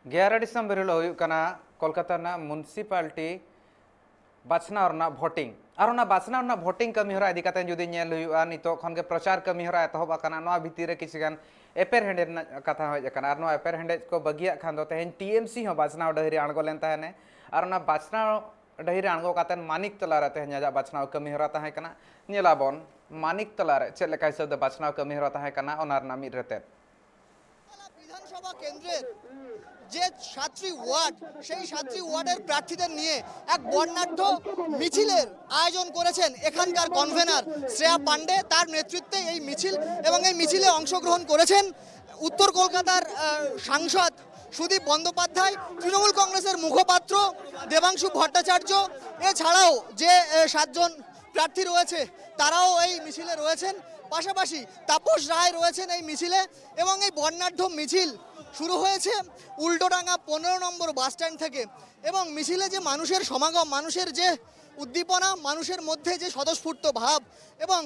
11 December Kolkata municipality बाछना voting और बाछना voting कमीहरा इदी काते जुदी nail हुआ नितो खन के प्रचार कमीहरा एतहब आकाना नोआ भितिर किछगान एपेर हेंडेज कथा हज आकाना और नोआ एपेर हेंडेज को बगिया खान दो तेहेन टीएमसी हो बाछना डहरी आणगो लेन ताहेने और ना बाछना डहरी आणगो कातेन मानिक तलारे तेहेन जा बाछना कमीहरा ताहे कना नेलाबन मानिक तलारे चेद लेका हिसाब दे बाछना कमीहरा ताहे कना ओनार ना मिद रेते বিধানসভা কেন্দ্রের যে ৭টি ওয়ার্ড সেই ৭টি ওয়ার্ডের প্রার্থীদের নিয়ে এক বর্ণাঢ্য মিছিলের আয়োজন করেছেন এখানকার কনভেনার শ্রেয়া পান্ডে। তার নেতৃত্বে এই মিছিল এবং এই মিছিলে অংশগ্রহণ করেছেন উত্তর কলকাতার সাংসদ সুদীপ বন্দ্যোপাধ্যায়, তৃণমূল কংগ্রেসের মুখপাত্র দেবাংশু ভট্টাচার্য, এছাড়াও যে ৭ জন প্রার্থী রয়েছে তারাও এই মিছিলে রয়েছেন। পাশাপাশি তাপস রায় রয়েছেন এই মিছিলে এবং এই বর্ণাঢ্য মিছিল শুরু হয়েছে উল্টোডাঙ্গা ১৫ নম্বর বাস স্ট্যান্ড থেকে। এবং মিছিলে যে মানুষের সমাগম, মানুষের যে উদ্দীপনা, মানুষের মধ্যে যে স্বতঃস্ফূর্ত ভাব এবং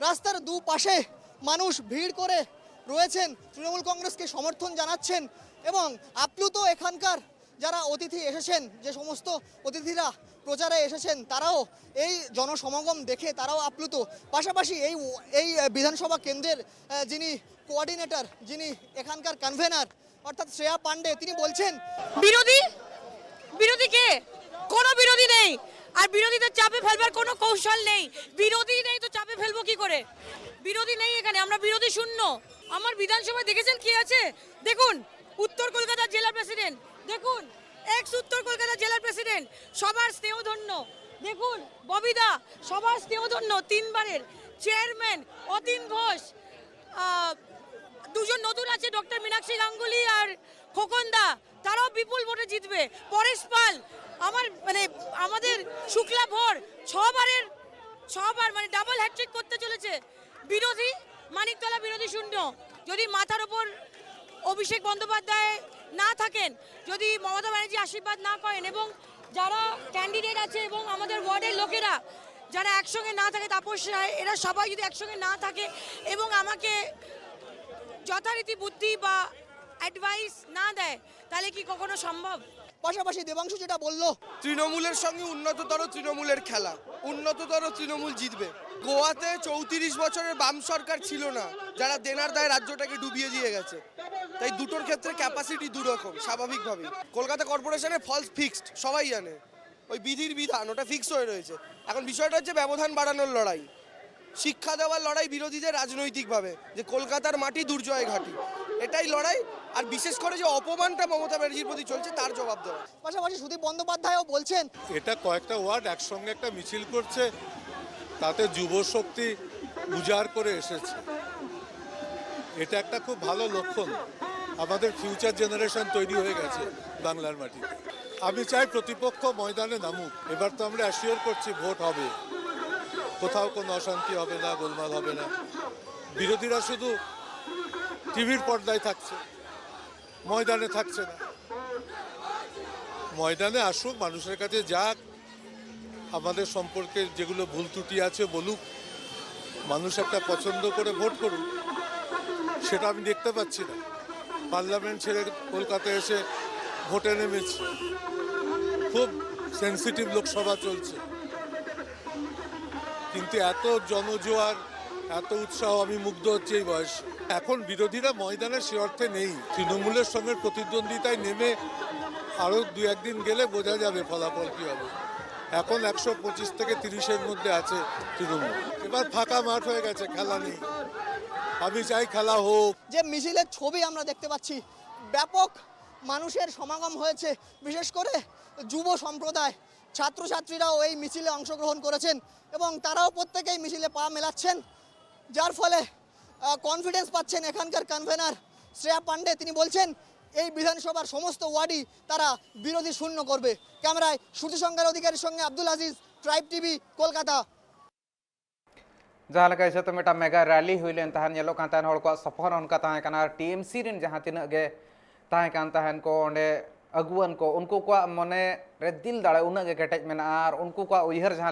রাস্তার দুপাশে মানুষ ভিড় করে রয়েছেন, তৃণমূল কংগ্রেসকে সমর্থন জানাচ্ছেন এবং আপ্লুত এখানকার যারা অতিথি এসেছেন, যে সমস্ত অতিথিরা প্রচারে এসেছেন তারাও এই জনসমাগম দেখে তারাও আপ্লুত। পাশাপাশি এই বিধানসভা কেন্দ্রের যিনি কোঅর্ডিনেটর, যিনি এখানকার কনভেনার অর্থাৎ শ্রেয়া পান্ডে, তিনি বলছেন বিরোধী কে? কোনো বিরোধী নেই, আর বিরোধীদের চাপে ফেলবার কোনো কৌশল নেই। বিরোধী নেই তো চাপে ফেলবো কি করে? বিরোধী নেই এখানে, আমরা বিরোধী শূন্য। আমার বিধানসভায় দেখেছেন কি আছে? দেখুন উত্তর কলকাতা জেলা প্রেসিডেন্ট, দেখুন এক্স উত্তর কলকাতা জেলার প্রেসিডেন্ট, সবার স্নেহধন্য। দেখুন ববিদা, সবার স্নেহধন্য, 3 বারের চেয়ারম্যান অতীন ঘোষ, 2 জন নতুন আছে ডক্টর মীনাক্ষী গাঙ্গুলি আর খোকনদা, তারাও বিপুল ভোটে জিতবে। পরেশ পাল, আমাদের শুক্লা ভোর 6 বার মানে ডাবল হ্যাট্রিক করতে চলেছে। বিরোধী মানিকতলা বিরোধী শূন্য। যদি মাথার ওপর অভিষেক বন্দ্যোপাধ্যায় না থাকেন, যদি মমতা ব্যানার্জি আশীর্বাদ না করেন এবং যারা ক্যান্ডিডেট আছে এবং আমাদের ওয়ার্ডের লোকেরা যারা একসঙ্গে না থাকে, তাপস রায়, এরা সবাই যদি একসঙ্গে না থাকে এবং আমাকে যথারীতি বুদ্ধি বা অ্যাডভাইস না দেয়, তাহলে কি কখনো সম্ভব? পাশাপাশি দেবাংশু যেটা বলল, তৃণমূলের সঙ্গে উন্নততর তৃণমূলের খেলা, উন্নততর তৃণমূল জিতবে। গোয়াতে 34 বছরের বাম সরকার ছিল না, যারা দেনার দায় রাজ্যটাকে ডুবিয়ে দিয়ে গেছে। তাই দুটোর ক্ষেত্রে ক্যাপাসিটি দুরকম স্বাভাবিকভাবেই। কলকাতা কর্পোরেশনে ফলস ফিক্সড, সবাই জানে, ওই বিধির বিধান ওটা ফিক্স হয়ে রয়েছে। এখন বিষয়টা হচ্ছে ব্যবধান বাড়ানোর লড়াই, শিক্ষা দেওয়ার লড়াই বিরোধীদের রাজনৈতিকভাবে, যে কলকাতার মাটি দুর্জয় ঘাঁটি, এটাই লড়াই। আর বিশেষ করে যে অপমানটা মমতা ব্যানার্জির প্রতি চলছে তার জবাব দেওয়া। পাশাপাশি সুদীপ বন্দ্যোপাধ্যায়ও বলছেন এটা কয়েকটা ওয়ার্ড একসঙ্গে একটা মিছিল করছে, তাতে যুব শক্তি উজাড় করে এসেছে। এটা একটা খুব ভালো লক্ষণ, আমাদের ফিউচার জেনারেশন তৈরি হয়ে গেছে বাংলার মাটিতে। আমি চাই প্রতিপক্ষ ময়দানে নামুক। এবার তো আমরা অ্যাসিওর করছি ভোট হবে, কোথাও কোনো অশান্তি হবে না, গোলমাল হবে না। বিরোধীরা শুধু টিভির পর্দায় থাকছে, ময়দানে থাকছে না। ময়দানে আসুক, মানুষের কাছে যাক, আমাদের সম্পর্কে যেগুলো ভুল ত্রুটি আছে বলুক, মানুষ একটা পছন্দ করে ভোট করুক। সেটা আমি দেখতে পাচ্ছি না। পার্লামেন্ট ছেড়ে কলকাতায় এসে ভোটে নেমেছে, খুব সেন্সিটিভ লোকসভা চলছে, কিন্তু এত জনজোয়ার, এত উৎসাহ, আমি মুগ্ধ হচ্ছি এই বয়স। এখন বিরোধীরা ময়দানে সে অর্থে নেই। তৃণমূলের সঙ্গে প্রতিদ্বন্দ্বিতায় নেমে আরও 2-1 দিন গেলে বোঝা যাবে ফলাফল কী হবে। এখন 125 থেকে 30-এর মধ্যে আছে তৃণমূল। এবার ফাঁকা মাঠ হয়ে গেছে, খেলা নেই। আমি চাই খেলা হোক। যে মিছিলের ছবি আমরা দেখতে পাচ্ছি, ব্যাপক মানুষের সমাগম হয়েছে, বিশেষ করে যুব সম্প্রদায়, ছাত্রছাত্রীরাও এই মিছিলে অংশগ্রহণ করেছেন এবং তারাও প্রত্যেকেই মিছিলে পা মেলাচ্ছেন, যার ফলে কনফিডেন্স পাচ্ছেন এখানকার কনভেনার শ্রেয়া পান্ডে। তিনি বলছেন এই বিধানসভার সমস্ত ওয়ার্ডই তারা বিরোধী শূন্য করবে। ক্যামেরায় সূর্যসংখ্যার অধিকারীর সঙ্গে আব্দুল আজিজ, ট্রাইব টিভি, কলকাতা। जहाँ लेका हिसाब मेटा मेगा रैली हुईलेन तहन येलो कान तहन हड़ को सफर उनका ताहे कना टीएमसी रिन जहाँ तिना गे ताहे कान तहन को ओंडे अगुवन को उनको मने रे दिल दाड़े उना गे केटेज मेना और उनको उयहर जहाँ